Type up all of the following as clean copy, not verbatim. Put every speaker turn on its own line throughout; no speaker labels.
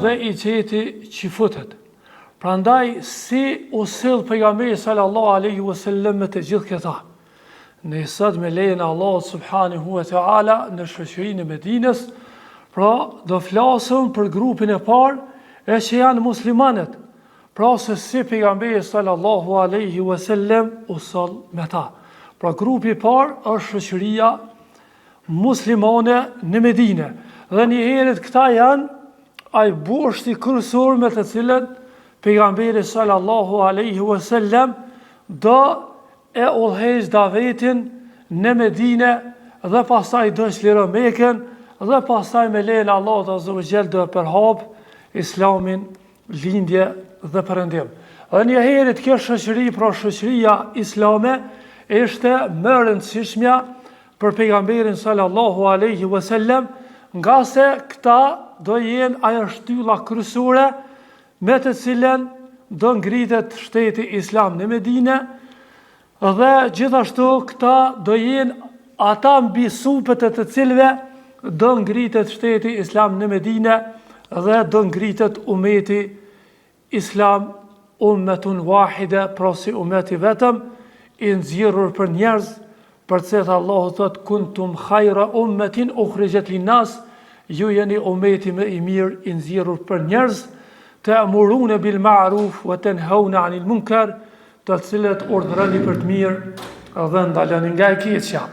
dhe i qeti që futet. Prandaj, si u sill pejgamberi sallallahu alaihi wasallam me të gjithë këta. Në sot me lejen e Allahut subhanahu wa taala në shoqërinë e Medinës, pra do flasëm për grupin e parë e që janë muslimanët. Pra se si pejgamberi sallallahu alaihi wasallam u sill me ta. Pra grupi i parë është shoqëria muslimane në Medinë. Dhe një herët këta janë ai burshti kryesor me të cilët pejgamberi sallallahu alaihi wasallam do e udhëheq davetin në Medinë dhe pastaj do çliron Mekën dhe pastaj me lejen e Allahut azza wa jall do e përhap Islamin lindje dhe perëndim. Dhe një herët kjo shoqëri, pra shoqëria islame, ishte më e rëndësishmja për pejgamberin sallallahu alaihi wasallam, nga se këta do jenë ajo shtylla kryesore me të cilën do ngritet shteti islam në Medinë, dhe gjithashtu këta do jenë ata mbi supët e të cilëve do ngritet shteti islam në Medinë dhe do ngritet umeti islam, ummetun wahide, pra si umeti vetëm, i nxjerrur për njerëz, për të Allahu thot kuntum khayra ummetin ukhrijat linnas, ju jeni umeti më i mirë i nxjerrur për njerëz, ta'muruna bil ma'ruf wa tanhauna 'anil munkar, të cilët urdhëroni për të mirë dhe ndaloni nga e keqja.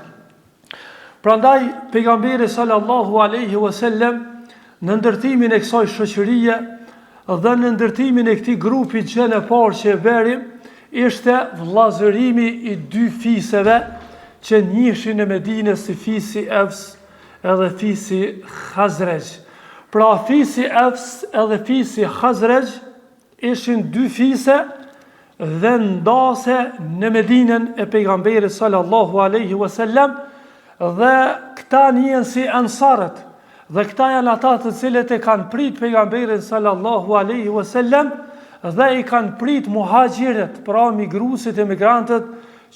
Prandaj pejgamberi sallallahu alaihi wasallam në ndërtimin e kësaj shoqërie dhe në ndërtimin e këtij grupi që në parë që e bërim, ishte vllazërimi i dy fiseve që njihishin në Medinë si fisi Evs edhe fisi Khazraj. Pra fisi Evs edhe fisi Khazraj ishin dy fise vendase në Medinën e pejgamberit sallallahu alaihi wasallam, dhe këta njihen si ansarët, dhe këta janë ata të cilët e kanë prit pejgamberin sallallahu alaihi wasallam dhe i kanë prit muhaxhirët, pra migruesit e migrantët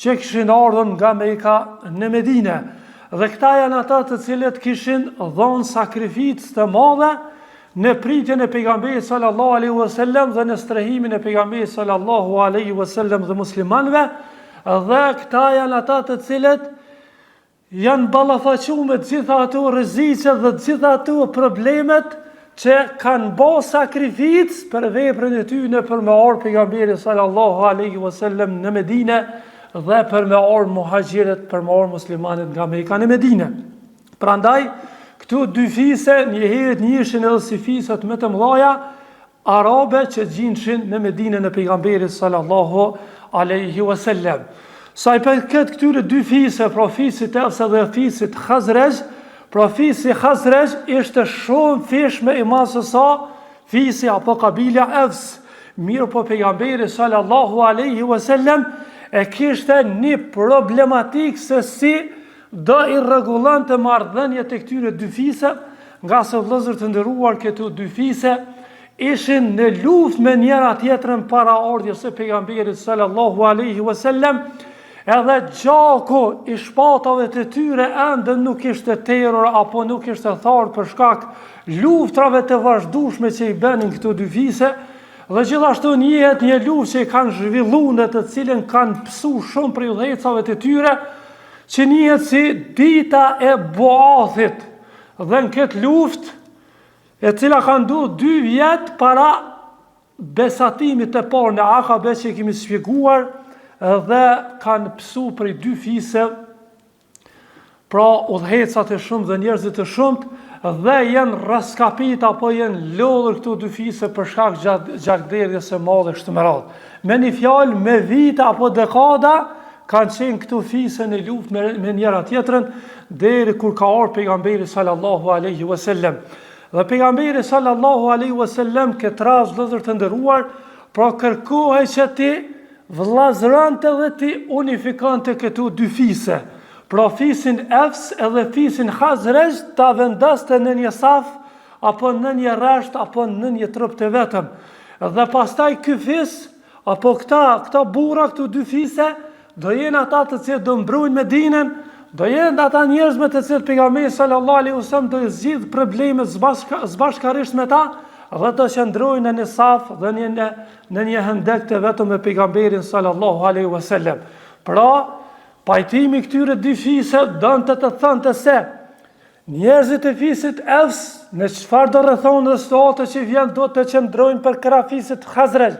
që kishin ardhur nga Mekka në Medinë. Dhe këta janë ata të cilët kishin dhënë sakrificë të madhe në pritjen e pejgamberit sallallahu alaihi wasallam dhe në strehimin e pejgamberit sallallahu alaihi wasallam dhe muslimanëve, dhe këta janë ata të cilët janë ballafaquar me të gjitha ato rreziqe dhe të gjitha ato problemet që kanë bë sakrificë për veprën e tyre për me ardhur pejgamberi sallallahu alaihi wasallam në Medinë dhe për me ardhur muhaxhirët, për me ardhur muslimanët nga Mekka në Medinë. Prandaj këtu dy fise një herë njihishin edhe si fisat më të mëdha arabe që gjindeshin në Medinën e pejgamberit sallallahu alaihi wasallam. Sa i përket këtyre dy fise, pra fisit Evs dhe fisit Khazraj, pra fisi Khazraj ishte shumë fishme i madh se sa fisi apo kabila Evs. Mirë po pejgamberi sallallahu alaihi wasallam e kishte një problematik se si do i rregullonte marrëdhëniet e këtyre dy fise, nga se vëllezër të nderuar këto dy fise ishin në luftë me njëra tjetrën para ardhjes së pejgamberit sallallahu alaihi wasallam. Edhe gjaku i shpatave të tyre ende nuk ishte terror apo nuk ishte tharë për shkak luftrave të vazhdueshme që i bënin këto dy fise, dhe gjithashtu njihet një luftë që i kanë zhvilluar në të cilën kanë pësu shumë prej udhëhecave të tyre, që njihet si dita e Buathit. Dhe në këtë luftë, e cila ka ndodhur 2 vjet para besatimit të parë në Akabe që kemi shpjeguar, dhe kanë pësu prej dy fise, pra udhëhecat e shumë dhe njerëzit e shumët, dhe jenë raskapit apo jenë lodhur këto dy fise për shkak gjakderdhjes së madhe kështu me radhë. Me një fjalë, me vite apo dekada kanë qenë këto fise në luftë me njëra tjetrën deri kur ka ardhur pejgamberi sallallahu alaihi wasallam. Dhe pejgamberi sallallahu alaihi wasallam këtë rast vëllezër të nderuar, pra kërkohej që ti vëllazërante dhe ti unifikante këto dy fise. Pra fisin Evs edhe fisin Khazraj ta vendaste në një saf, apo në një rresht, apo në një trup të vetëm. Dhe pastaj ky fis, apo këta burra, këto dy fise, do jenë ata të cilët do mbrojnë Medinën, do jenë ata njerëz me të cilët pejgamberi sallallahu alaihi wasallam do zgjidh problemet zbashkarisht me ta, dhe të qëndrojnë në një saf dhe në një hendek të vetëm me pejgamberin sallallahu alaihi wasallam. Pra, pajtimi këtyre dy fisëve donte të thënte se njerëzit e fisit Evs në çfarë do rrethon dhe situatë që vjen do të qëndrojnë për krah fisit Khazraj,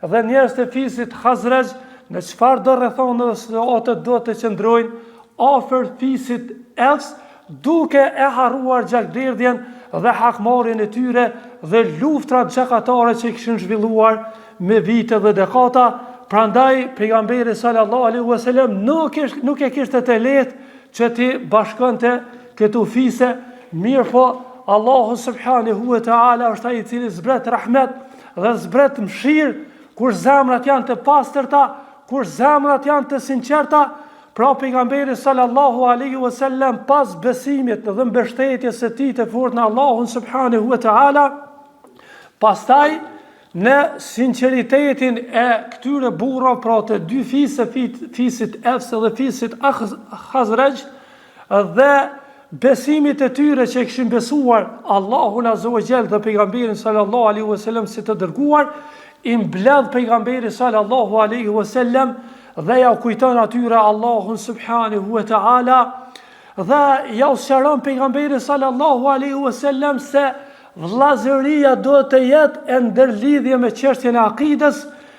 dhe njerëzit e fisit Khazraj në çfarë do rrethon dhe situatë do të qëndrojnë afër fisit Evs, duke e harruar gjakderdhjen dhe hakmarrjen e tyre dhe luftrat gjakatare që kishin zhvilluar me vite dhe dekada. Prandaj pejgamberi sallallahu alaihi wasallam nuk e kishte të lehtë që ti bashkonte këtu fise, mirë po Allahu subhanahu wa taala është ai i cili zbret rahmet dhe zbret mëshirë kur zemrat janë të pastërta, kur zemrat janë të sinqerta. Pra pejgamberi sallallahu alaihi wasallam pas besimit dhe mbështetjes së tij të fortë në Allahun subhanahu wa taala, pastaj në sinqeritetin e këtyre burrave, pra të dy fisit Evs dhe fisit Khazraj, dhe besimit e tyre që kishin besuar Allahun azza wa jall dhe pejgamberin sallallahu alaihi wasallam si të dërguar, i mbledh pejgamberi sallallahu alaihi wasallam dhe ja kujton atyre Allahun subhanahu wa taala, dhe ja usharon pejgamberi sallallahu alaihi wasallam se vllazëria do të jetë e ndërlidhje me çështjen e akidës,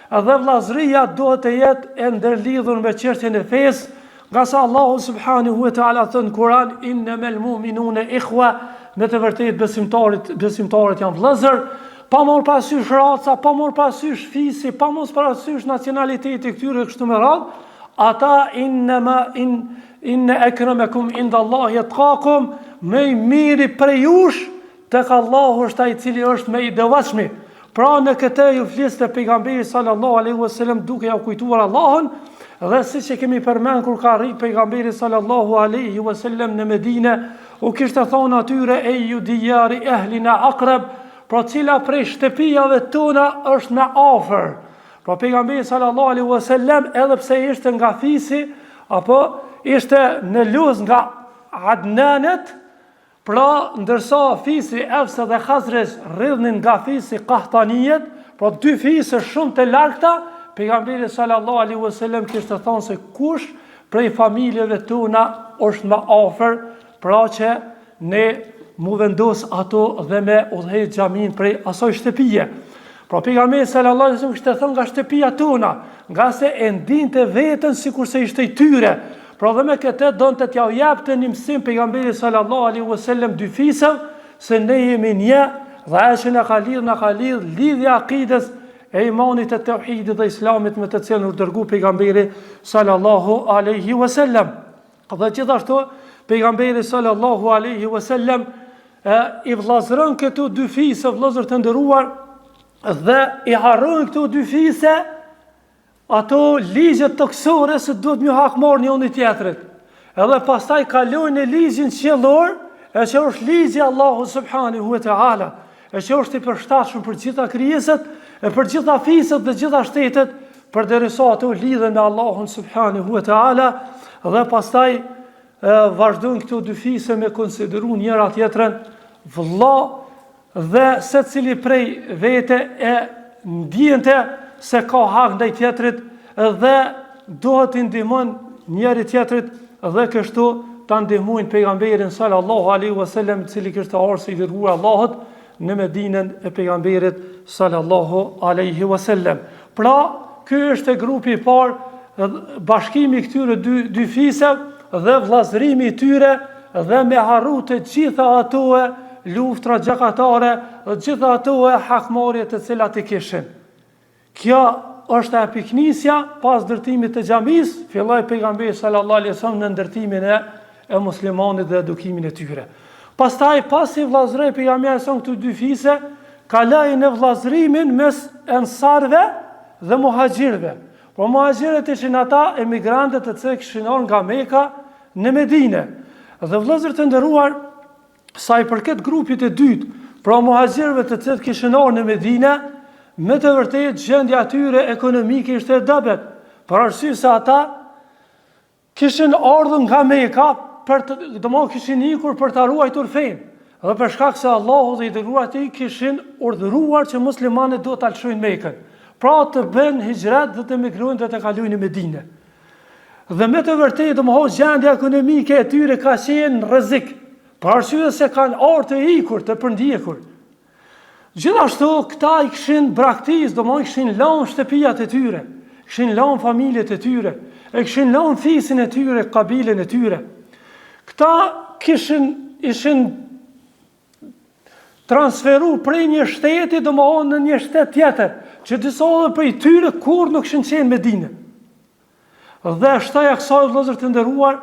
dhe vllazëria do të jetë e ndërlidhur me çështjen e fesë, nga sa Allahu subhanahu wa taala thon Kur'an innamal mu'minuna ikhwa, me të vërtetë besimtarët janë vëllezër, pa marrë parasysh raca, pa marrë parasysh fisi, pa marrë parasysh nacionaliteti këtyre kështu me radhë, ata inna akramakum indallahi atqakum, më i miri prej jush tek Allahu është ai i cili është më i devotshëm. Pra në këtë ju fliste pejgamberi sallallahu alaihi wasallam duke ja kujtuar Allahun, dhe siç e kemi përmend kur ka arrit pejgamberi sallallahu alaihi wasallam në Medinë, u kishte thonë atyre e ju diyari ahlina aqrab, pra cila prej shtëpijave tona është në afër. Pra pejgamberi sallallahu alaihi wasallam edhe pse ishte nga fisi apo ishte në luz nga Adnanet, pra ndërsa fisi Evs dhe Khazraj rridhnin nga fisi Qahtanijet, pra dy fisë shumë të largta, pejgamberi sallallahu alaihi wasallam kishte thonë se kush prej familjeve tona është më afër, pra që ne mu vendos ato dhe me udhëhej xhamin prej asoj shtëpie. Pra pejgamberi sallallahu alaihi wasallam kishte thënë nga shtëpia tona, nga se e ndinte veten sikurse ishte i tyre. Pra dhe me këtë donte t'ja japte një mësim pejgamberi sallallahu alaihi wasallam dy fisëve se ne jemi një, dhe ajo që na ka lidh lidhja akides e imanit e tauhidit dhe islamit me të cilën u dërgoi pejgamberi sallallahu alaihi wasallam. Dhe gjithashtu pejgamberi sallallahu alaihi wasallam i vllazëron këtu dy fisë, vllazër të nderuar, dhe i harrojnë këtu dy fisë ato ligjet toksore se duhet më hakmar njëri tjetrit. Edhe pastaj kalojnë në ligjin qiellor, e që është ligji Allahu subhanahu wa taala, e që është i përshtatshëm për gjitha krijesat, e për gjitha fisët dhe gjitha shtetet, përderisa ato lidhen me Allahun subhanahu wa taala, dhe pastaj vazhdojnë këto dy fisë me konsideru njëra tjetrën vëlla, dhe secili prej vete e ndjente se ka hak ndaj tjetrit dhe duhet të ndihmon njëri tjetrit, dhe kështu ta ndihmojnë pejgamberin sallallahu alaihi wasallam, i cili kishte ardhur si i dërguar Allahut në Medinën e pejgamberit sallallahu alaihi wasallam. Pra, ky është grupi i parë, bashkimi i këtyre dy fisëve dhe vllazërimi i tyre, dhe me harru të gjitha ato luftra gjakatare, dhe gjitha ato hakmarrje të cilat i kishin. Kjo është e piknisja pas ndërtimit të xhamis, filloi pejgamberi sallallahu alaihi wasallam në ndërtimin e muslimanit dhe edukimin e tyre. Pastaj pasi vllazëroi pejgamberi son këto dy fisë, kaloi në vllazërimin mes ensarve dhe muhaxhirëve. Po muhaxhirët ishin ata emigrantët të cilët kishin ardhur nga Mekka në Medinë. Dhe vëllezër të nderuar, sa i përket grupit të dytë, pra muhaxhirëve të cilët kishin ardhur në Medinë, me të vërtetë gjendja e tyre ekonomike ishte e dobët, për arsye se ata kishin ardhur nga Mekka kishin ikur për ta ruajtur fenë. Dhe për shkak se Allahu dhe i dërguar i kishin urdhëruar që muslimanët duhet ta lëshojnë Mekën. Pra të bëjnë hijrat dhe të migrojnë dhe të kalojnë në Medinë. Dhe me të vërtetë domosdoshmë gjendja ekonomike e tyre ka qenë në rrezik, për arsye se kanë ardhur të ikur, të përndjekur. Gjithashtu këta i kishin braktis, domosdoshmë kishin lënë shtëpiat e tyre, kishin lënë familjet e tyre, e kishin lënë fisin e tyre, kabilen e tyre. Këta ishin transferu prej një shteti domosdoshmë në një shtet tjetër, që disa prej tyre kur nuk kishin qenë në Medinë. Dhe shtoja kësaj vëllezër të nderuar,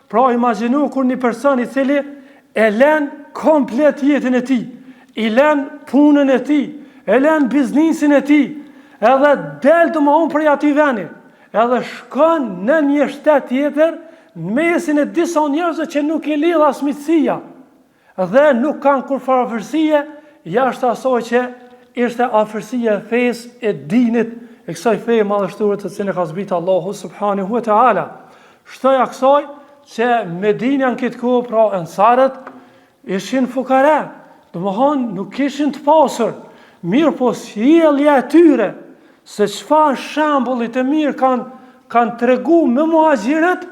pra imagjino kur një person i cili e lën komplet jetën e tij, i lën punën e tij, e lën biznesin e tij, edhe del domosdoshmë prej atij vendi, edhe shkon në një shtet tjetër, në mesin e disa njerëzve që nuk i lidh as miqësia dhe nuk kanë kur farafërsie jashtë asaj që ishte afërsia e fesë, e dinit, e kësaj feje madhështore të cilën e ka zbritur Allahu subhanahu wa taala. Shtoja kësaj që Medina në këtë kohë, pra ansarët ishin fukara, domethënë nuk kishin të pasur, mirë po sjellja e tyre se çfarë shembulli të mirë kanë treguar me muhaxhirët,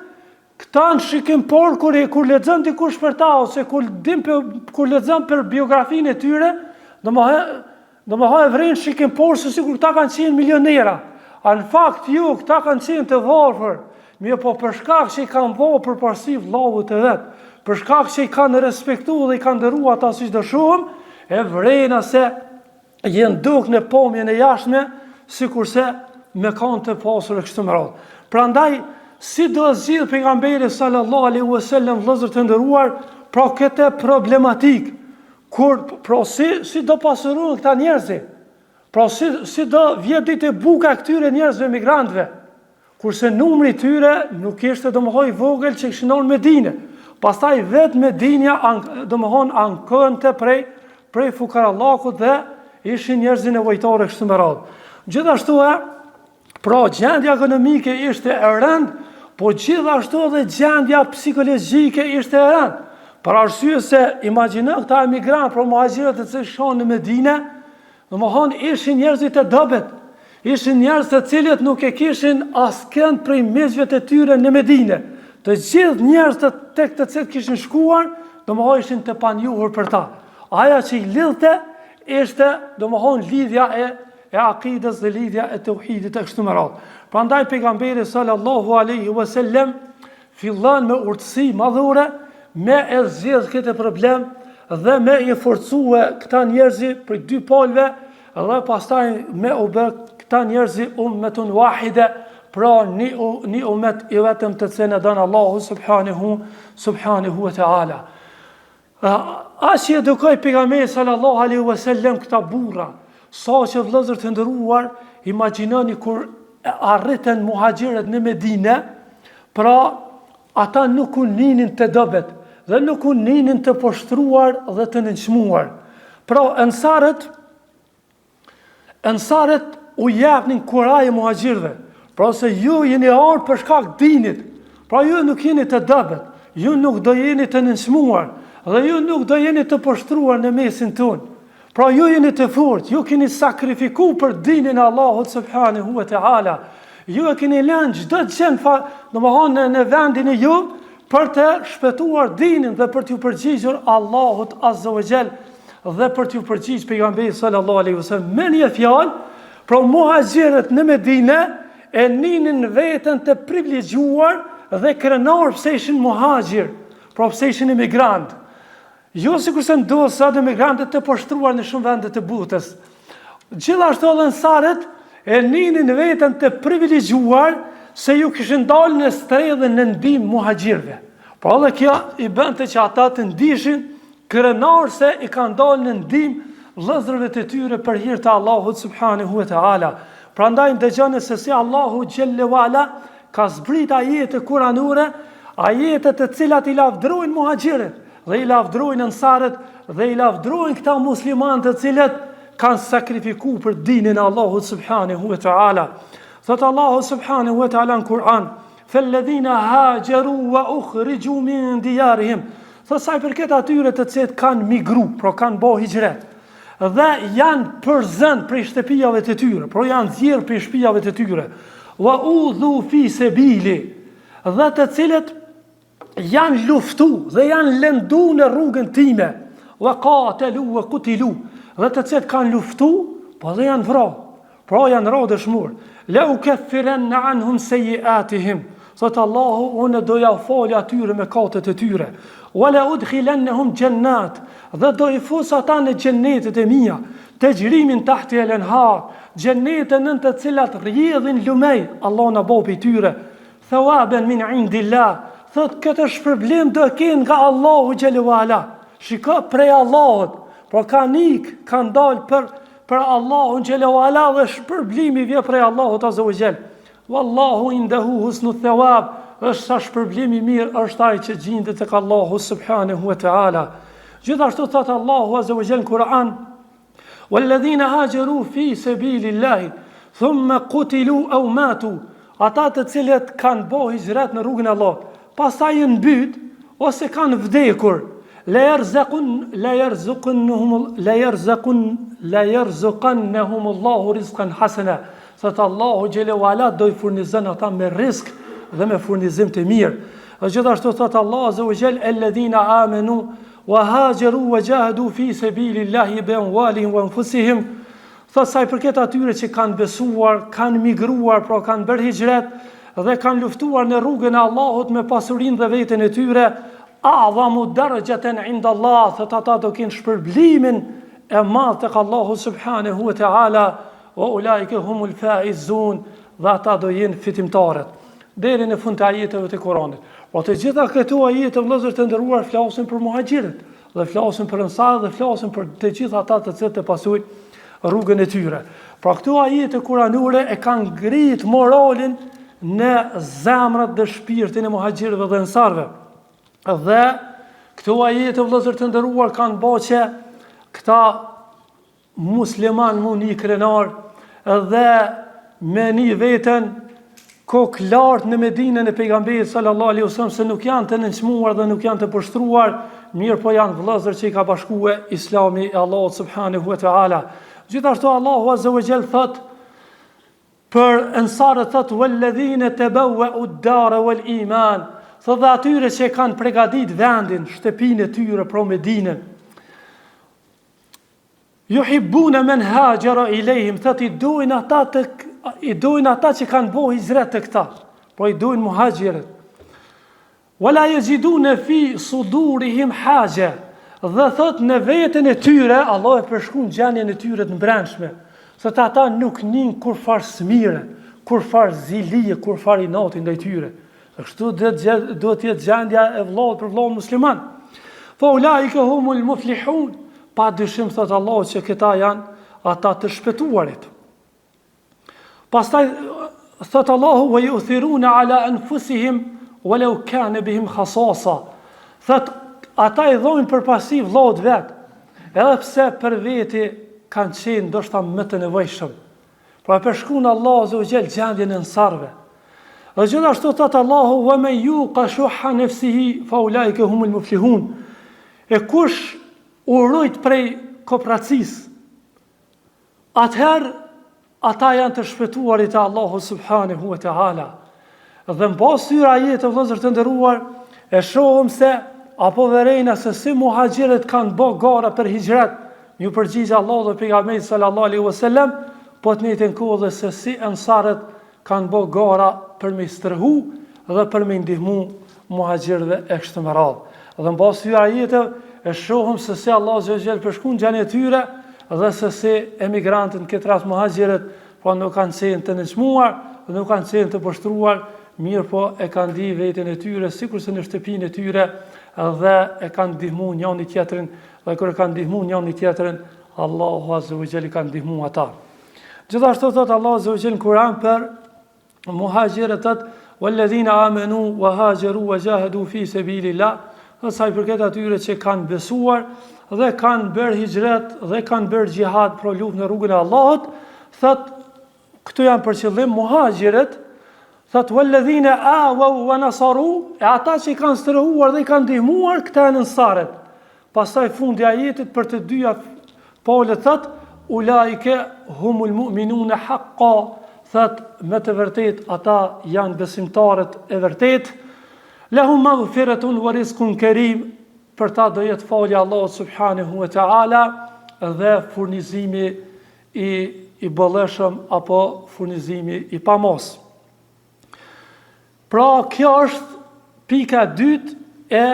këta në shikim por kur lexon dikush për ta ose kur lexon për biografinë e tyre, domethënë vren shikim por se sikur këta kanë qenë milionera. A në fakt këta kanë qenë të varfër, mirë po për shkak që i kanë vënë përparësi vllavut e vet, për shkak që i kanë respektuar dhe i kanë nderuar ata siç dëshuam, e vrena se jenë duk në pamjen e jashtme, sikurse me kanë të pasur e kështu me radhë. Prandaj si do zgjidh pejgamberi sallallahu alaihi wasallam vëllezër të nderuar pra këtë problematik, kur pra si do pasurohen këta njerëz, pra si do vjet ditë buka këtyre njerëzve migrantëve, kurse numri i tyre nuk ishte domosdoshmë i vogël që kishin në Medinë. Pastaj vetë Medinja domosdoshmë ankonte prej fukarallakut dhe ishin njerëz nevojtarë kështu me radhë. Gjithashtu pra gjendja ekonomike ishte e rëndë, po gjithashtu edhe gjendja psikologjike ishte e rëndë. Për arsye se imagjino këta emigrantë, pra muhaxhirët të cilët shkonin në Medinë, domethënë ishin njerëz të dobët, ishin njerëz të cilët nuk e kishin askënd prej mezhve të tyre në Medinë. Të gjithë njerëzit tek të cilët kishin shkuar, domethënë ishin të panjohur për ta. Aja që i lidhte ishte domethënë lidhja e akides dhe lidhja e tauhidit e kështu me radhë. Prandaj pejgamberi sallallahu alaihi wasallam fillon me urtësi madhore me e zgjedh këtë problem dhe me i forcue këta njerëzi për dy palëve dhe pastaj me u bë këta njerëzi ummetun wahide, pra një ummet i vetëm të cilën e don Allahu subhanahu wa taala. As i edukoi pejgamberi sallallahu alaihi wasallam këta burra, sa që vëllezër të nderuar, imagjinoni kur arritën muhaxhirët në Medinë, pra ata nuk u ninin të dobët dhe nuk u ninin të poshtruar dhe të nënçmuar. Pra ansarët u japnin kuraj muhaxhirëve, pra se ju jeni ardhur për shkak dinit, pra ju nuk jeni të dobët, ju nuk do jeni të nënçmuar dhe ju nuk do jeni të poshtruar në mesin tonë. Pra ju jeni të fortë, ju keni sakrifikuar për dinin e Allahut subhanahu wa taala. Ju e keni lënë çdo gjë, domethënë në vendin e ju për të shpëtuar dinin dhe për t'u përgjigjur Allahut azza wa jall dhe për t'u përgjigjur pejgamberit sallallahu alaihi wasallam. Me një fjalë, pra muhaxhirët në Medinë e ninin veten të privilegjuar dhe krenar pse ishin muhaxhir, pra pse ishin emigrantë. Jo sikurse ndodh sa të emigrantët të poshtruar në shumë vende të botës. Gjithashtu edhe ansarët e ninin veten të privilegjuar se ju kishin dalë në stredh dhe në ndihmë muhaxhirëve. Pra edhe kjo i bënte që ata të ndishin krenar se i kanë dalë në ndihmë vëllezërve të tyre për hir të Allahut subhanahu wa taala. Prandaj dëgjoni se si Allahu xhelle wala ka zbrit ajete kuranore, ajete të cilat i lavdrojnë muhaxhirët dhe i lavdrojnë ansarët dhe i lavdrojnë këta muslimanë të cilët kanë sakrifikuar për dinin e Allahut subhanahu wa taala. Thot Allahu subhanahu wa taala në Kur'an: "Falladhina hajaru wa ukhriju min diyarihim Thot sa i përket atyre të cilët kanë migru, pra kanë bo hijret, dhe janë përzën prej shtëpijave të tyre, pra janë zjerë prej shtëpijave të tyre, wa udhu fi sebili, dhe të cilët janë luftu dhe janë lëndu në rrugën time, wa qatelu wa qutilu, dhe të cilët kanë luftu, po dhe janë vra, pra janë ra dëshmur, la ukaffiranna anhum sayyi'atihim, thot Allahu, unë doja falja atyre me katët e tyre, wala udkhilannahum jannat, dhe do i fus ata në xhennetet e mia, tajrimin tahti al-anhar, xhennete në të cilat rrjedhin lumej, Allah na bëj tyre, thawaban min indillah, thot këtë shpërblim do kenë nga Allahu xhelalu ala. Shiko prej Allahut, por kanë dalë për Allahun xhelalu ala dhe shpërblimi vjen prej Allahut azza wa jall. Wallahu indahu husnu thawab, është sa shpërblimi mirë është ai që gjendet tek Allahu subhanahu wa taala. Gjithashtu thot Allahu azza wa jall në Kur'an: "Walladhina hajaru fi sabilillahi thumma qutilu aw matu", ata të cilët kanë bërë hijret në rrugën e Allahut, pastaj janë mbyt ose kanë vdekur, la yarzuqannahum Allahu rizqan hasana. Thot Allahu xhelalu ala do i furnizon ata me rizq dhe me furnizim të mirë. Dhe gjithashtu thot Allahu azza wa jall: "Alladhina amanu wa hajaru wa jahadu fi sabilillahi bi amwalihim wa anfusihim", thot sa i përket atyre që kanë besuar, kanë migruar, pra kanë bërë hijret dhe kanë luftuar në rrugën e Allahut me pasurinë dhe veten e tyre, a'zamu darajatan 'inda Allah, thot ata do kenë shpërblimin e madh tek Allahu subhanahu wa ta'ala, wa ulaika humul faizun, dhe ata do jenë fitimtarët. Deri në fund të ajeteve të Kuranit. Po të gjitha këto ajete vëllezër të nderuar flasin për muhaxhirët, dhe flasin për ansarët, dhe flasin për të gjithë ata të cilët e pasojnë rrugën e tyre. Pra këto ajete kuranore e kanë ngrit moralin në zemrat dhe shpirtin e muhaxhirëve dhe ansarëve. Dhe këto ajete vëllezër të nderuar kanë bërë që këta musliman mund një krenar dhe me një veten kokë lartë në Medinën e pejgamberit sallallahu alaihi wasallam, se nuk janë të nënçmuar dhe nuk janë të poshtruar, mirë po janë vëllezër që i ka bashkuar Islami e Allahut subhanahu wa taala. Gjithashtu Allahu azza wa jall thot për ansarët, thot: "Walladhina tabawwa'u ad-dara wal iman", thot dhe atyre që kanë përgatit vendin, shtëpinë e tyre, pra Medinën. "Yuhibbuna man hajara ilayhim", thot i dojnë ata që kanë bëu hijret të këta, pra i dojnë muhaxhirët. "Wala yajiduna fi sudurihim haja", dhe thot në veten e tyre, Allah e përshkruan gjendjen e tyre të brendshme, se ata nuk nin kur far smire, kur far zilije, kur far inati ndaj tyre. Kështu duhet të jetë gjendja e vëllavut për vëllahun musliman. Fa ulaika humul muflihun, pa dyshim thot Allah që këta janë ata të shpëtuarit. Pastaj thot Allahu: "Wa yu'thiruna ala anfusihim walau kana bihim khasasa", thot ata i dhojnë përparësi vëllahut vet, edhe pse për veti kanë qenë ndoshta më të nevojshëm. Pra përshkruan Allahu azza wa jall gjendjen e ansarëve. Dhe gjithashtu thot Allahu: "Wa man yuqa shuhha nafsihi fa ulaika humul muflihun", e kush urojt prej kopracisë, atëherë ata janë të shpëtuarit e Allahu subhanahu wa ta'ala. Dhe në basë tyre ajete vëllezër të nderuar, e shohim se apo verejna se si muhaxhirët kanë bë gara për hijret, një përgjigje Allahu dhe pejgamberi sallallahu alaihi wasallam, po të njëjtën kohë dhe se si ansarët kanë bë gara për me stërhu dhe për me ndihmu muhaxhirëve e kështu me radhë. Dhe në basë tyre ajete e shohim se si Allahu azza wa jall përshkruan gjendjen e tyre, dhe se si emigrantët në këtë rast muhaxhirët, po nuk kanë qenë të nënçmuar dhe nuk kanë qenë të poshtruar, mirë po e kanë di veten e tyre sikurse në shtëpinë e tyre, dhe e kanë ndihmu njëri tjetrin, dhe kur e kanë ndihmu njëri tjetrin, Allahu azza wa jall kanë ndihmu ata. Gjithashtu thot Allahu azza wa jall në Kur'an për muhaxhirët, thot: "Walladhina amanu wa hajaru wa jahadu fi sabilillah", sa i përket atyre që kanë besuar dhe kanë bërë hijret dhe kanë bërë xhihad për luftë në rrugën e Allahut, thot këtu janë për qëllim muhaxhirët Thot, walladhina awaw wa nasaru, e ata që i kanë stërëhuar dhe i kanë ndihmuar, këta janë ansarët. Pastaj fundi i ajetit për të dyja palët thot, ulaike humul mu'minuna haqqan, thot, me të vërtet ata janë besimtarët e vërtet. Lahum maghfiratun wa rizqun karim, për ta do jetë falja Allahu subhanahu wa ta'ala dhe furnizimi i bollëshëm apo furnizimi i pamos. Pra, kjo është pika dytë e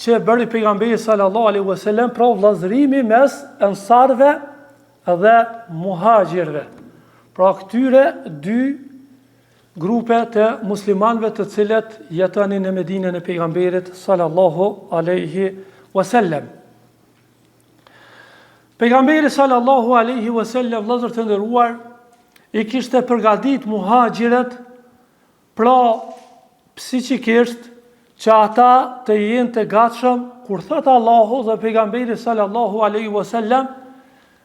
që bëri pejgamberi sallallahu alaihi wasallam, pra vllazërimi mes ansarëve dhe muhaxhirëve. Pra, këtyre dy grupe të muslimanëve të cilët jetonin në Medinën e pejgamberit sallallahu alaihi wasallam. Pejgamberi sallallahu alaihi wasallam, vëllezër të nderuar, i kishte përgatit muhaxhirët, pra psikikisht që ata të jenë të gatshëm kur thot Allahu dhe pejgamberi sallallahu alaihi wasallam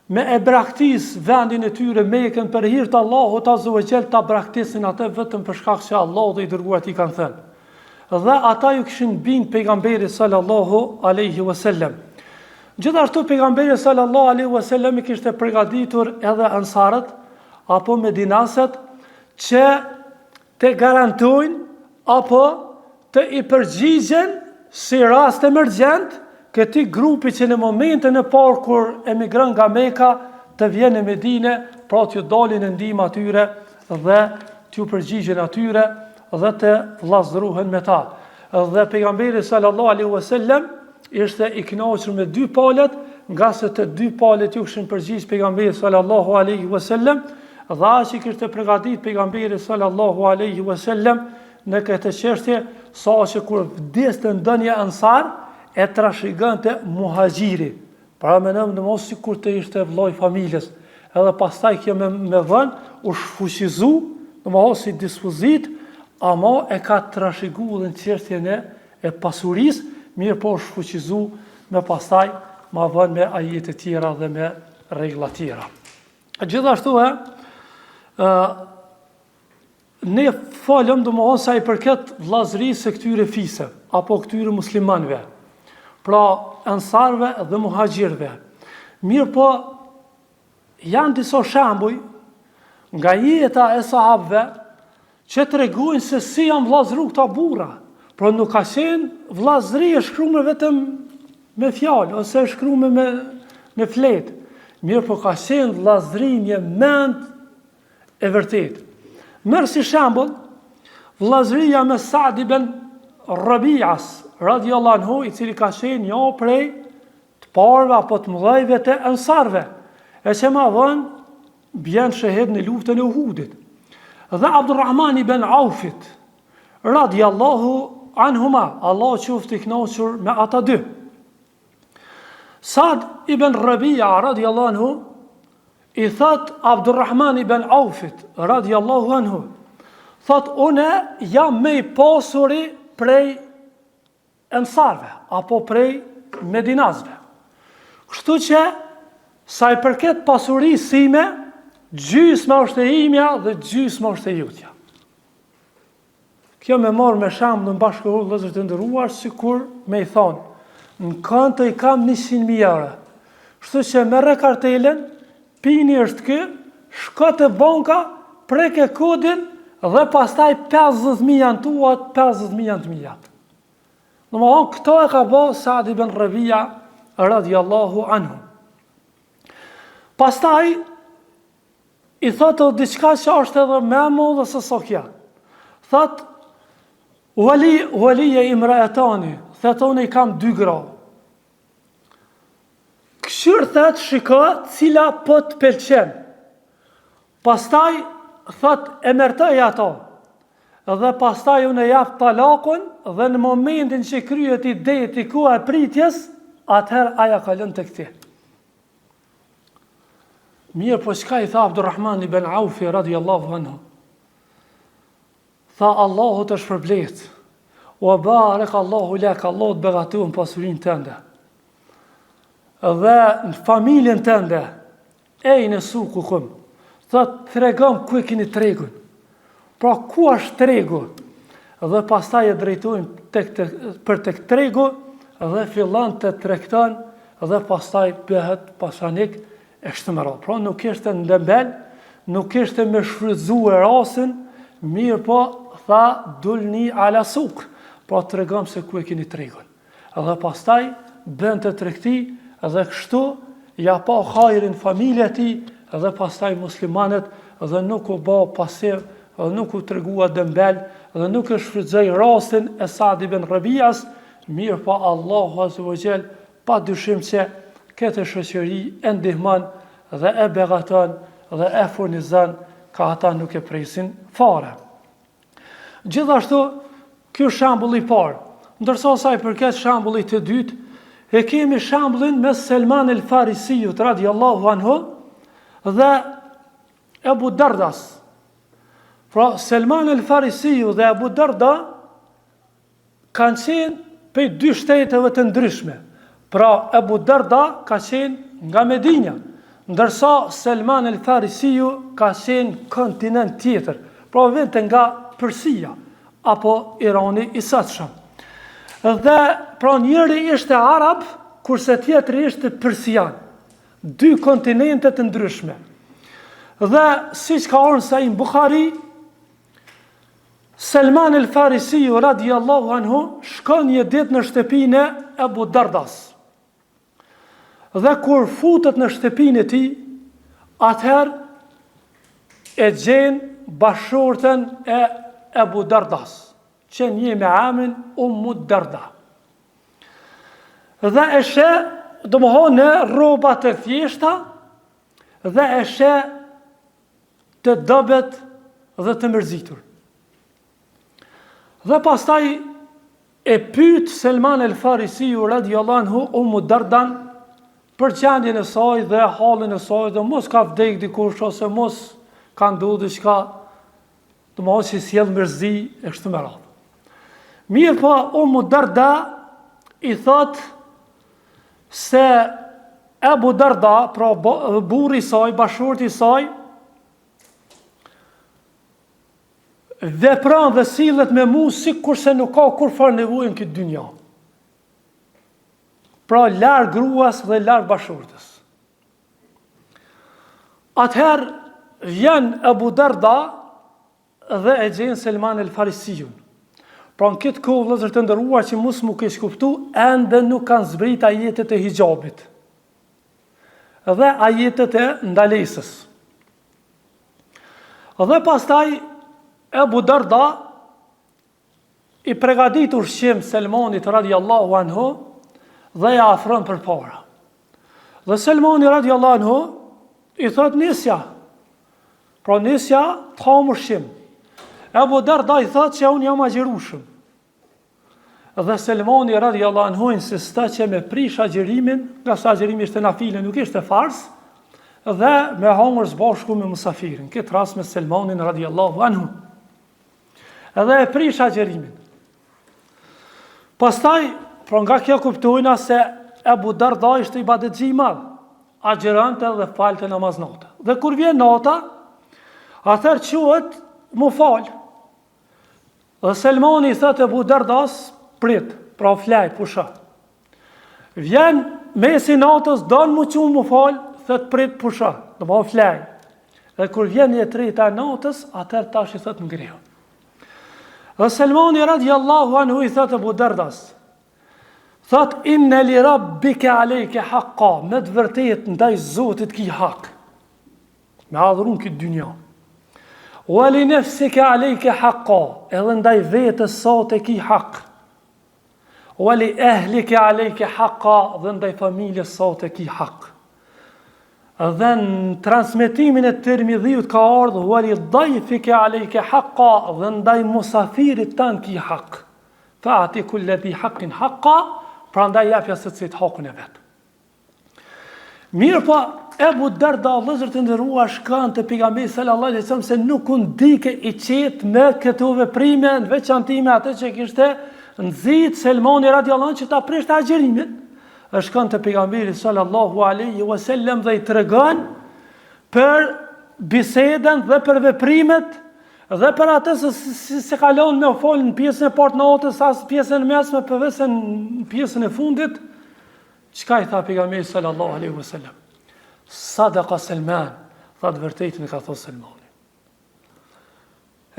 me e braktis vendin e tyre Mekën për hir të Allahut azza wa jall, ta braktisin atë vetëm për shkak se Allahu dhe i dërguarit i kanë thënë. Dhe ata ju kishin bind pejgamberi sallallahu alaihi wasallam. Gjithashtu pejgamberi sallallahu alaihi wasallam i kishte përgatitur edhe ansarët apo medinasët që të garantojnë apo të i përgjigjen si rast emergjent këtij grupi që në momentin e parë kur emigron nga Meka të vjen në Medinë, pra t'ju dalin në ndihmë atyre dhe t'ju përgjigjen atyre dhe të vllazërohen me ta. Dhe pejgamberi sallallahu alaihi wasallam ishte i kënaqur me dy palët, nga se të dy palët ju kishin përgjigj pejgamberi sallallahu alaihi wasallam, dhe as i kishte përgatitur pejgamberi sallallahu alaihi wasallam në këtë çështje, sa që kur vdiste ndonjë ansar e trashëgonte muhaxhiri. Pra mendom në mos sikur të ishte vllai familjes. Edhe pastaj kjo me vën u shfuqizu, domosdoshmë si dispozit, ama e ka trashëguar në çështjen e pasurisë, mirë po shfuqizu me pastaj ma vën me ajete tjera dhe me rregulla tjera. Gjithashtu ne falëm domosdoshmë sa i përket vllazërisë së këtyre fisë apo këtyre muslimanëve, pra ansarëve dhe muhaxhirëve. Mirë po janë disa shembuj nga jeta e sahabëve që tregojnë se si janë vllazëruar këta burra. Pra nuk ka qenë vllazëri e shkruar vetëm me fjalë ose e shkruar me fletë. Mirë po ka qenë vllazërinje mend e vërtetë. Merë si shembull vllazëria me Sa'd ibn Rabi'as radiallahu anhu, i cili ka qenë një prej të parëve apo të mëdhejve të ansarëve, e që ma vonë bjen shahid në luftën e Uhudit. Dhe Abdurrahman ibn Aufit radiallahu anhuma, Allah qoftë i kënaqur me ata dy. Sa'd ibn Rabi'a radiallahu anhu i thot Abdurrahman ibn Aufit radiallahu anhu, thot une jam me i pasuri prej ansarve apo prej medinasve. Kështu që sa i përket pasurisë sime, gjysma është e imja dhe gjysma është e jutja. Kjo me marrë me shembull në bashkëkohë vëllezër të nderuar, sikur me i thonë, në konto i kam 100.000 euro. Kështu që merre kartelen, pini është kë, shko të banka, preke kodin dhe pastaj 50.000 janë tuat, 50.000 janë të mijat. Domethënë këto e ka bë Sa'd ibn Rabi'a radiallahu anhu. Pastaj i thotë diçka që është edhe më e madhe se sa kjo. Thotë Wali imraatani, thotë unë i kam 2 gra. Këshir thët shiko cila po të pëlqen. Pastaj thët e mërtoj ato. Dhe pastaj unë e jap talakun dhe në momentin që kryet i deti ku e pritjes, atëherë aja kalon të këti. Mirë po çka i tha Abdurrahman ibn Aufi radiallahu anhu. Tha Allahu të shpërblet. O barek Allahu lek, Allahu të begatuën pasurin tënde. Dhe në familjen tënde, e në suku këm, thot, tregom ku e kini tregun. Pra ku është tregu? Dhe pastaj e drejtojnë për tek tregu dhe fillon të tregton dhe pastaj bëhet pasanik e kështu me radhë. Pra nuk ishte ndëmbel, nuk ishte me shfrytzuar rastin, mirë po tha dulni ala suk. Pra tregom se ku e keni tregun. Dhe pastaj bën të tregti dhe kështu ja pa hajrin familja e tij dhe pastaj muslimanët dhe nuk u bë pasiv, dhe nuk u tregua dëmbel dhe nuk e shfrytzoi rastin e Sa'd ibn Rabi'as, mirë po Allahu azza wa jall pa dyshim që këtë shoqëri e ndihmon dhe e begaton dhe e furnizon ka ata nuk e presin fare. Gjithashtu, ky shembull i parë, ndërsa sa i përket shembullit të dytë, e kemi shembullin me Selman el-Farisiut radiallahu anhu dhe Ebu Dardas. Pra Selman el-Farisiu dhe Ebu Darda kanë qenë prej dy shteteve të ndryshme. Pra Ebu Darda ka qenë nga Medinja, ndërsa Selman el-Farisiu ka qenë kontinent tjetër, pra vente nga Persia apo Irani i sotshëm. Dhe pra njëri ishte arab, kurse tjetri ishte persian. Dy kontinente të ndryshme. Dhe siç ka ardhur sa i Buhari, Selman el-Farisiu radiallahu anhu shkon një ditë në shtëpinë e Ebu Dardas. Dhe kur futet në shtëpinë e tij, atëherë e gjen bashortën e Ebu Dardas, që një me emrin Ummu Darda. Dhe e sheh, domethënë në rroba të thjeshta dhe e sheh të dobët dhe të mërzitur. Dhe pastaj e pyet Selman el-Farisiu radiallahu anhu Ummu Dardan për gjendjen e saj dhe halin e saj, dhe mos ka vdek dikush ose mos ka ndodhur diçka, domethënë që sjell mërzi e kështu me radhë. Mirë po Ummu Darda i thot se Ebu Darda, pra burri i saj, bashorti i saj, vepron dhe sillet me mu si kurse nuk ka kur farë nevojë në këtë dynja. Pra larg gruas dhe larg bashortës. Atëherë vjen Ebu Darda dhe e gjen Selman el-Farisiun. Pra në këtë kohë vëllezër të nderuar që mos më keq kuptu, ende nuk kanë zbrit ajetet e hijabit dhe ajetet e ndalesës. Dhe pastaj Ebu Darda i përgatit ushqim Selmanit radiallahu anhu dhe ja afron përpara. Dhe Selmani radiallahu anhu i thot nisja. Pra nisja të ham ushqim. Ebu Darda i thot që unë jam agjerushëm. Dhe Selmani radiallahu anhu insista që me prish agjerimin, nga sa agjerimi ishte nafile, nuk ishte fars, dhe me hangër zbashku me musafirin. Këtë ras me Selmanin radiallahu anhu. Edhe e prish agjerimin. Pastaj, pra nga kjo kuptojna se Ebu Darda ishte ibadetxhi i madh, agjerante dhe falte namaz nata. Dhe kur vjen nata, atëherë quhet mu fal. Dhe Selmani i thot Ebu Dardas, prit, pra flaj, pusha. Vjen mesi natës, don mu qunë mu fal, thot prit, pusha, do më flaj. Dhe kur vjen një treta natës, atëherë tash i thot ngrihu. Dhe Selmani radiallahu anhu i thot Ebu Dardas, thot inna li rabbika alejke haqqa, me të vërtet ndaj Zotit ki hak, me adhurun këtë dynja. Wa li nafsika alejke haqqa, edhe ndaj vetës sate ki hak. Wa li ahlika alejke haqqa, dhe ndaj familjes sate ki hak. Dhe në transmetimin e Tirmidhiut ka ardhur wali dajfike alejke haqqa, dhe ndaj musafirit tanë ki hak. Fa ati kulle dhi haqqin haqqa, pra ndaj japja së cit hakun e vetë. Mirë po, Ebu Darda, vëllezër të nderuar, shkon te pejgamberi sallallahu alaihi wasallam se nuk u ndike i qetë me këto veprime, në veçantime atë që kishte nxit Selmani radiallahu anhu që ta prishte agjerimin. Shkon te pejgamberi sallallahu alaihi wasallam dhe i tregon për bisedën dhe për veprimet Dhe për atë se kalon me folën në pjesën e partë natës, as pjesën e mesme, përveç në pjesën e fundit, çka i tha pejgamberi sallallahu alaihi wasallam? Sadaqa Salman, tha të vërtetën e ka thënë Salmani.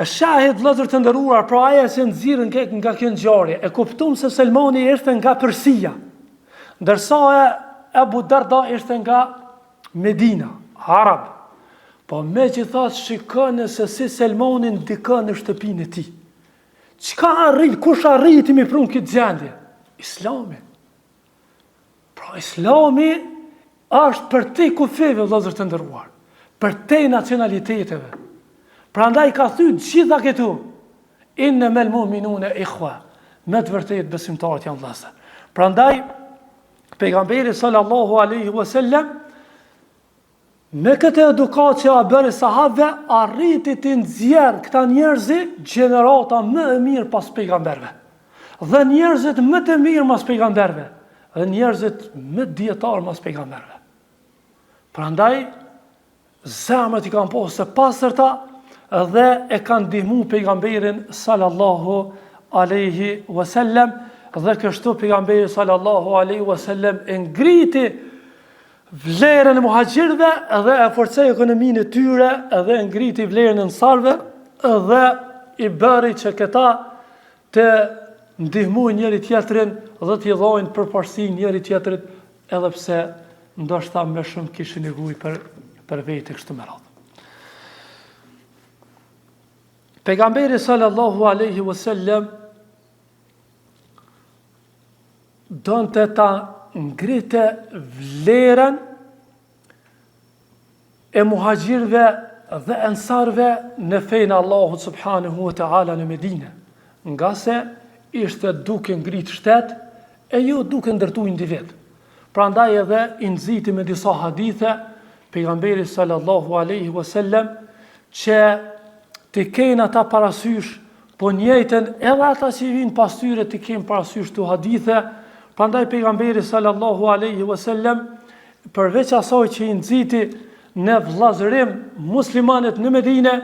E shahid vëllezër të nderuar, pra aja që nxirren nga kjo ngjarje, e kuptuam se Salmani ishte nga Persia, ndërsa Abu Darda ishte nga Medina, Arab. Po me që thasë shikone se si Selmanin ndikon në shtëpinë e tij. Çka arrit, kush arriti mi prun këtë gjendje? Islami. Pra Islami është për te kufeve, vëllezër të nderuar, për te nacionaliteteve. Prandaj ka thënë gjitha këtu, innamal mu'minuna ikhwa, me të vërtetë besimtarët janë vëllezër. Prandaj pejgamberi sallallahu alaihi wasallam me këtë edukat që a bëri sahabëve, arriti të nxjerrë këta njerëzi gjenerata më e mirë pas pejgamberve. Dhe njerëzit më të mirë mas pejgamberve. Dhe njerëzit më dietar mas pejgamberve. Prandaj, zemrat i kanë posë së pastërta dhe e kanë ndihmu pejgamberin sallallahu alaihi wasallam. Dhe kështu pejgamberi sallallahu alaihi wasallam e ngriti vlerën e muhaxhirëve dhe e forcoi ekonominë e tyre dhe ngriti vlerën e ansarëve dhe i bëri që këta të ndihmojnë njëri tjetrin dhe t'i dhojnë përparësi njëri tjetrit, edhe pse ndoshta më shumë kishin nevojë për vetë kështu me radhë. Pejgamberi sallallahu alaihi wasallam donte ta ngrite vlerën e muhaxhirëve dhe ansarëve në fejnë Allahut subhanahu wa ta'ala në Medinë, nga se ishte duke ngrit shtet e jo duke ndërtu individ. Prandaj edhe i nxiti me disa hadithe pejgamberi sallallahu alaihi wasallam që të kenë ata parasysh, po njëjtën edhe ata që vinë pas tyre të kenë parasysh të hadithe. Prandaj pejgamberi sallallahu alaihi wasallam përveç asaj që i nxiti në vllazërim muslimanët në Medinë,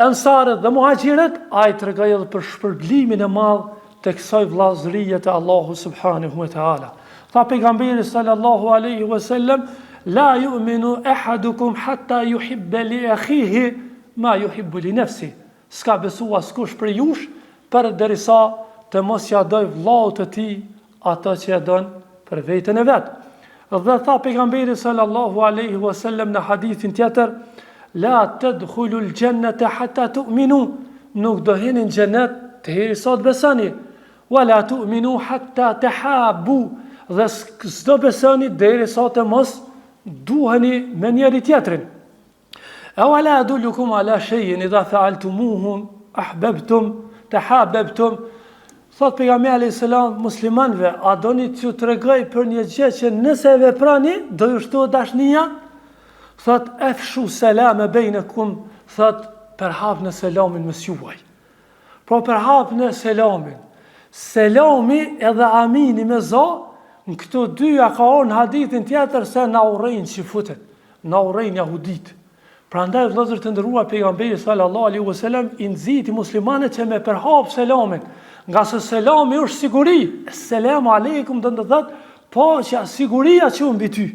ansarët dhe muhaxhirët, ai tregoi edhe për shpërblimin e madh të kësaj vllazërie të Allahut subhanahu wa taala. Tha pejgamberi sallallahu alaihi wasallam, la yu'minu ahadukum hatta yuhibba li akhihi ma yuhibbu li nafsihi. S'ka besu askush për jush përderisa të mos ja doj vllaut të tij ato që e don për veten e vet. Dhe tha pejgamberi sallallahu alaihi wasallam në hadithin tjetër, la tadkhulul jannata hatta tu'minu, nuk do hyni në xhenet derisa të besoni, wala tu'minu hatta tahabu, dhe s'do besoni derisa të mos duheni me njëri tjetrin. Awala adullukum ala shay'in idha fa'altumuhu ahbabtum tahabbtum. Thot pejgamberi alayhis salam muslimanëve, a doni t'ju tregoj për një gjë që nëse e veprani do ju shtohet dashnia? Thot afshu salama bainakum, thot përhapni selamin mes juaj. Pra përhapni selamin. Selami edhe amini me za, në këto dyja ka orë në hadithin tjetër se na urrejnë qifutet, na urrejnë jahudit. Prandaj vëllezër të nderuar, pejgamberi sallallahu alaihi wasallam i nxiti muslimanët që me përhap selamin, nga se selami është siguri. Selamu aleikum do të thotë paqja, siguria që mbi ty.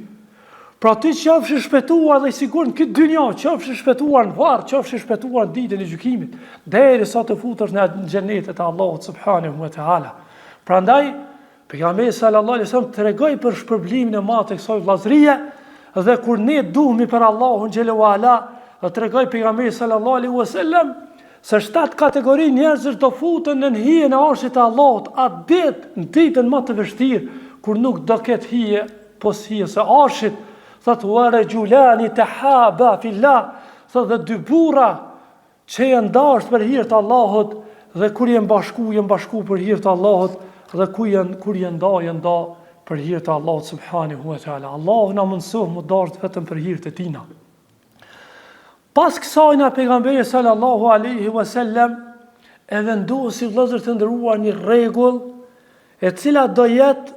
Pra ti qofsh i shpëtuar dhe i sigurt në këtë dynjë, qofsh i shpëtuar në varr, qofsh i shpëtuar në ditën e gjykimit, derisa të futesh në xhenetin e Allahut subhanahu wa taala. Prandaj pejgamberi sallallahu alaihi wasallam tregoi për shpërblimin e madh të kësaj vllazërie. Dhe kur ne duhemi për Allahun xhelalu ala, tregoi pejgamberi sallallahu alaihi wasallam se 7 kategori njerëzish do futen në hijen e arshit të Allahut atë ditë, në ditën më të vështirë, kur nuk do ketë hije pos hijes së arshit. Thot wa rajulani tahaba fillah, thot dhe 2 burra që janë dashur për hir të Allahut, dhe kur janë bashku për hir të Allahut, dhe kur janë nda për hir të Allahut subhanahu wa taala. Allahu na mëson më dashur vetëm për hir të tina. Pas kësaj na pejgamberi sallallahu alaihi wasallam e vendosi vëllezër të nderuar një rregull e cila do jetë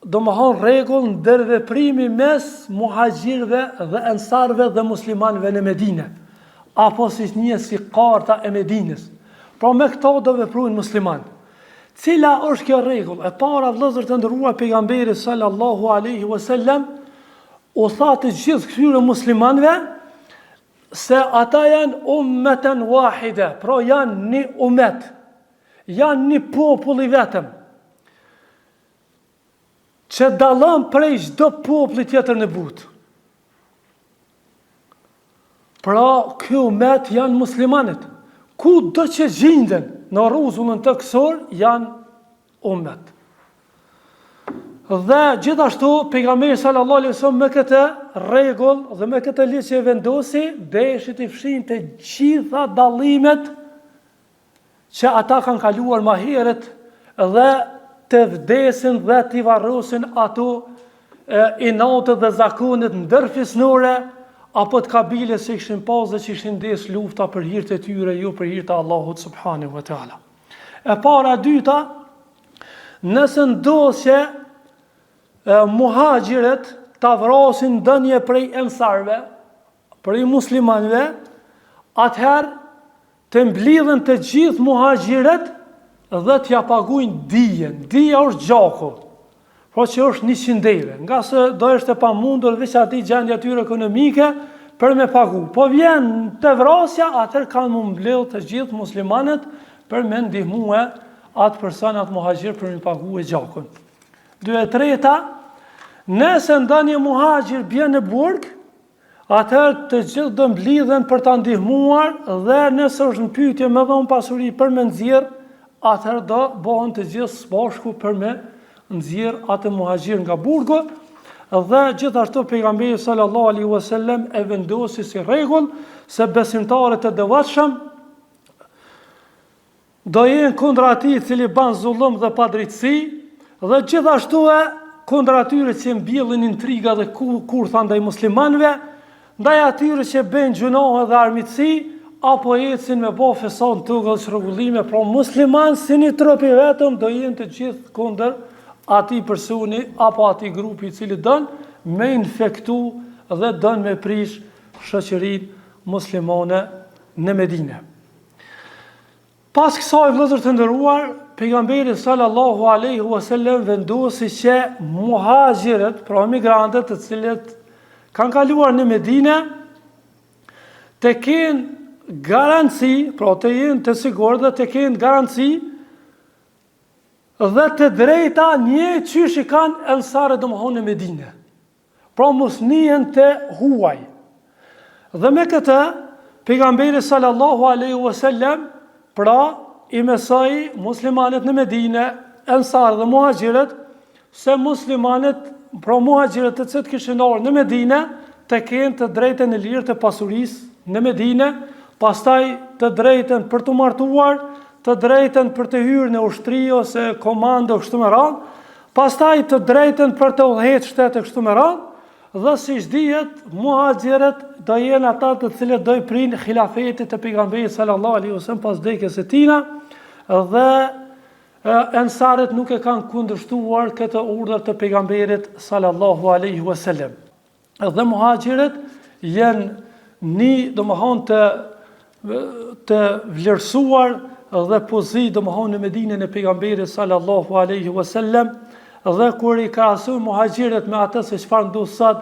domethënë rregull ndërveprimi mes muhaxhirëve dhe ansarëve dhe muslimanëve në Medinë. apo si njihet si karta e Medinës. Pra me këto do veprojnë musliman. Cila është kjo rregull? E para, vëllezër të nderuar, pejgamberi sallallahu alaihi wasallam u tha të gjithë këtyre muslimanëve se ata janë ummeten wahide, pra janë një umet, janë një popull i vetëm, që dallon prej çdo populli tjetër në botë. Pra, ky umet janë muslimanët. Ku do që gjenden në rrezullin të kësor, janë umet. Dhe gjithashtu, pejgamberi sallallahu alaihi wasallam me këtë rregull dhe me këtë ligj që vendosi, deshi të fshin të gjitha dallimet që ata kanë kaluar më herët dhe të vdesin dhe t'i varrosin ato inatët dhe zakonet ndërfisnore apo të kabiles që ishin pas dhe që ishin ndes lufta për hir të tyre, jo për hir të Allahut subhanahu wa taala. E para dyta, nëse ndodh që muhaxhirët ta vrasin ndonjë prej ensarve, prej muslimanëve, atëherë të mblidhen të gjithë muhaxhirët dhe t'ja paguajnë dijen. Dija është gjaku, pra që është 100 lire, nga se do është e pamundur veç atij gjendja tyre ekonomike për me pagu. Po vjen të vrasja, atëherë kanë më mbledh të gjithë muslimanët për me ndihmue atë person, atë muhaxhir për me pagu e gjakun. E treta, nëse ndonjë muhaxhir bjen në burg, atëherë të gjithë do mblidhen për ta ndihmuar dhe nëse është në pyetje me dhon pasuri për me nxjerr, atëherë do bëhen të gjithë së bashku për me nxjerr atë muhaxhir nga burgu. Dhe gjithashtu pejgamberi sallallahu alaihi wasallam e vendosi si rregull se besimtarët e devotshëm do jenë kundër atij i cili bën zullum dhe padrejtësi, dhe gjithashtu kundër atyre që mbjellin intriga dhe kurtha ndaj muslimanëve, ndaj atyre që bëjnë gjunohe dhe armiqësi, apo ecin me bë fesad tokë dhe çrregullime, pra musliman si një trup i vetëm do jenë të gjithë kundër atij personi apo atij grupi i cili don me infektu dhe don me prish shoqërinë muslimane në Medinë. Pas kësaj, vëllezër të nderuar, pejgamberi sallallahu alaihi wasallam vendosi që muhaxhirët, pra migrantët të cilët kanë kaluar në Medinë, të kenë garanci, pra të jenë të sigurt dhe të kenë garanci dhe të drejta një qysh i kanë ensarët domethënë në Medinë. Pra mos njihen të huaj. Dhe me këtë, pejgamberi sallallahu alaihi wasallam pra i mesoi muslimanët në Medinë, ensarët dhe muhaxhirët, se muslimanët, pra muhaxhirët të cilët kishin ardhur në Medinë, të kenë të drejtën e lirë të pasurisë në Medinë, pastaj të drejtën për të martuar, të drejtën për të hyrë në ushtri ose komando kështu me radhë, pastaj të drejtën për të udhëhequr shtete kështu me radhë, dhe siç dihet, muhaxhirët do jenë ata të cilët do i prinë khilafetit të pejgamberit sallallahu alaihi wasallam pas vdekjes së tij, dhe ensarët nuk e kanë kundërshtuar këtë urdhër të pejgamberit sallallahu alaihi wasallam. Dhe muhaxhirët janë një domethënë të vlerësuar dhe pozitë domethënë në Medinën e pejgamberit sallallahu alaihi wasallam, dhe kur i krahasoj muhaxhirët me atë se çfarë ndodh sot,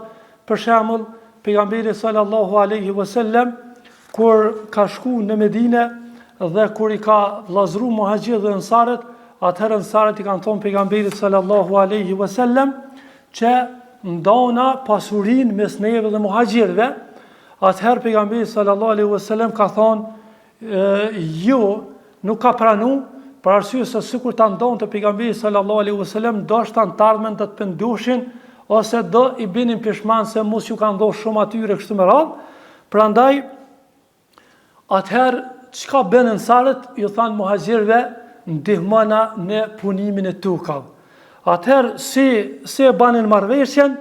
për shembull, pejgamberi sallallahu alaihi wasallam kur ka shkuar në Medinë dhe kur i ka vllazëruar muhaxhirët dhe ensarët, atëherë ensarët i kanë thonë pejgamberit sallallahu alaihi wasallam që ndona pasurinë mes neve dhe muhaxhirëve. Atëherë pejgamberi sallallahu alaihi wasallam ka thonë jo, nuk ka pranuar, për arsye se sikur ta ndonte pejgamberi sallallahu alaihi wasallam, ndoshta në të ardhmen do të pendoshin ose do i binin pishman se mos ju ka ndodhur shumë atyre kështu me radhë. Prandaj atëherë çka bën ensarët, ju thanë muhaxhirëve, ndihmona në punimin e tokave. Atëherë si e banin marrëveshjen,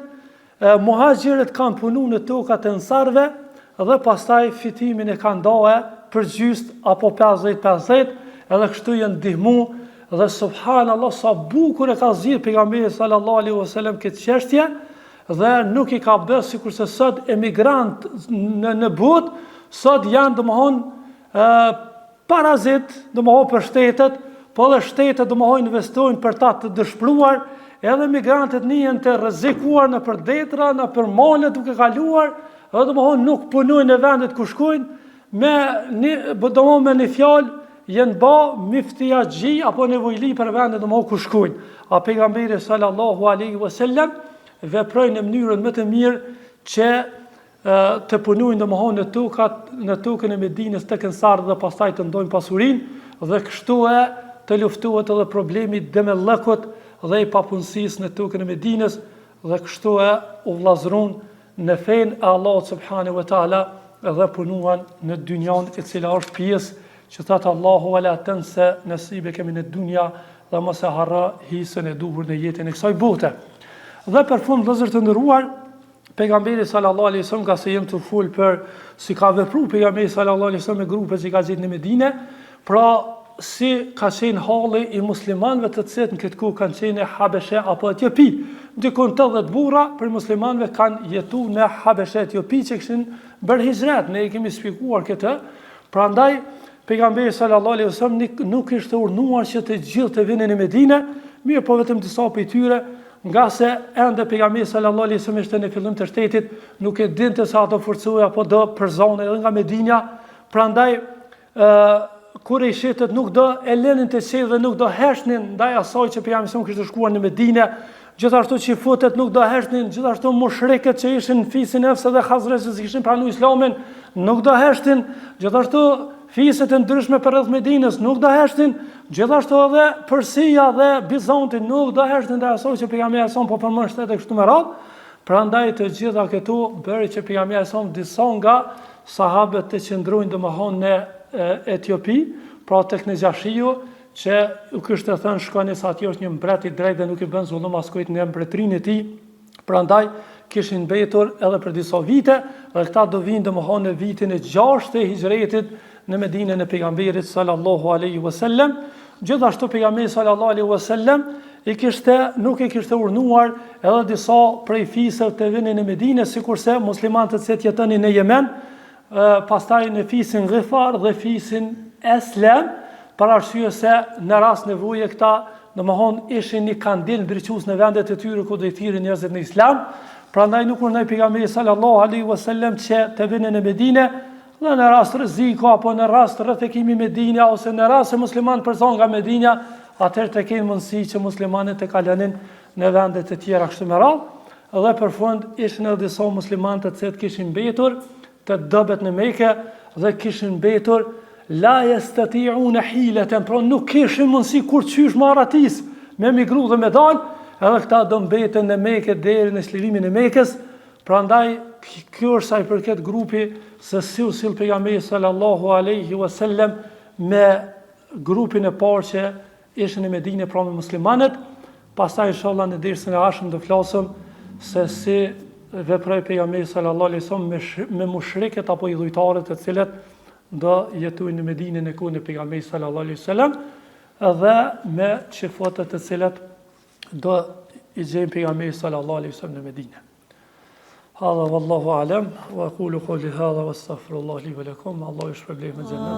muhaxhirët kanë punu në tokat e ensarëve dhe pastaj fitimin e kanë dhënë për gjysmë apo 50-50, edhe kështu janë ndihmu, dhe subhanallahu sa bukur e ka zgjidhur pejgamberi sallallahu alaihi wasallam këtë çështje, dhe nuk i ka bërë sikurse sot emigrant në botë, sot janë parazit, për shtetet, po dhe shtetet investojnë për ta të dëshpëruar, edhe migrantët njihen të rrezikuar në për detra, në për male duke kaluar, edhe nuk punojnë në vendet ku shkojnë, me një fjalë jenë ba miftiagji apo nevojli për vendet ku shkojnë. A pejgamberi sallallahu alaihi wasallam veproi në mënyrën më të mirë që të punojnë në tokën e Medinës tek ansarët dhe pastaj të ndojnë pasurinë, dhe kështu të luftohet edhe problemi demellëkut dhe i papunësisë në tokën e Medinës, dhe kështu u vllazëruan në fenë e Allahut subhanahu wa taala dhe punuan në dynjan e cila është pjesë që thëtë Allahu wala tansa nasibaka min ad-dunya, dhe mos e harro hisën e duhur në jetën e kësaj bote. Dhe për fund, vëllezër të nderuar, pejgamberi sallallahu alaihi wasallam, ka se jem të fol për si ka vepruar pejgamberi sallallahu alaihi wasallam me grupet që ka gjetur në Medinë, pra si ka qenë halli i muslimanëve të cilët në këtë kohë kanë qenë Habeshe apo Etiopi. Dikon 80 burra për muslimanëve kanë jetuar në Habeshe Etiopi që kishin bërë hijret. Ne i kemi shpjeguar këtë. Prandaj pejgamberi sallallahu alaihi wasallam nuk ishte urdhëruar që të gjithë të vinin në Medinë, mirë po vetëm disa prej tyre, nga se ende pejgamberi sallallahu alaihi wasallam ishte në fillim të shtetit, nuk e dinte se ato forcoj apo do për zonë edhe nga Medinja. Prandaj kur i shetët nuk do e lënin të qejë dhe nuk do heshnin ndaj asaj që pejgamberi sallallahu kishte shkuar në Medinë. Gjithashtu që futet nuk do heshnin, gjithashtu mushrikët që ishin në fisin e Evs dhe Khazraj që kishin pranuar Islamin nuk do heshtin, gjithashtu fiset e ndryshme për rreth Medinës nuk do heshtin, gjithashtu edhe Persia dhe Bizanti nuk do heshtin ndaj asaj që pejgamberi sallallahu po përmend shtete kështu me radhë. Prandaj të gjitha këtu bëri që pejgamberi sallallahu disa nga sahabët të qëndrojnë domethënë në Etiopi, pra tek Nejashiu, që u kishte thënë shkoni sa atje është një mbret i drejtë dhe nuk i bën zullum askujt në mbretërinë e tij. Prandaj kishin mbetur edhe për disa vite, dhe këta do vinë domethënë në vitin e 6 të hijretit në Medinën e pejgamberit sallallahu alaihi wasallam. Gjithashtu pejgamberi sallallahu alaihi wasallam nuk i kishte urdhëruar edhe disa prej fisëve të vinin në Medinë, sikurse muslimanët që jetonin në Yemen, pastaj në fisin Ghifar dhe fisin Eslam, për arsye se në rast nevoje këta domethënë ishin një kandil ndriçues në vendet e tyre ku do i thirrin njerëzit në Islam. Prandaj nuk urdhëroi pejgamberi sallallahu alaihi wasallam që të vinin në Medinë, dhe në rast rreziku apo në rast rrethekimi Medinë ose në rast se muslimanët përson nga Medinja, atëherë të kenë mundësi që muslimanët të kalonin në vendet e tjera kështu me radhë. Dhe për fund ishin edhe disa muslimanë të cilët kishin mbetur të dobet në Mekë dhe kishin mbetur la yastati'una hilatan, pra nuk kishin mundësi kurrësh marratis me migru dhe me dal, edhe këta do mbeten në Mekë deri në çlirimin e Mekës. Prandaj kjo është sa i përket grupi se si u sill pejgamberi sallallahu alaihi wasallam me grupin e parë që ishin në Medinë pra me muslimanët. Pastaj inshallah në dersën e ardhshëm do flasim se si veproi pejgamberi sallallahu alaihi wasallam me mushrikët apo idhujtarët të cilët do jetojnë në Medinën e kohën e pejgamberit sallallahu alaihi wasallam, dhe me çifotët të cilët do i gjejnë pejgamberin sallallahu alaihi wasallam në Medinë. Hadha wallahu a'lam, wa aqulu qawli hadha wastaghfirullaha li wa lakum. Allahu yashfir li min jannah.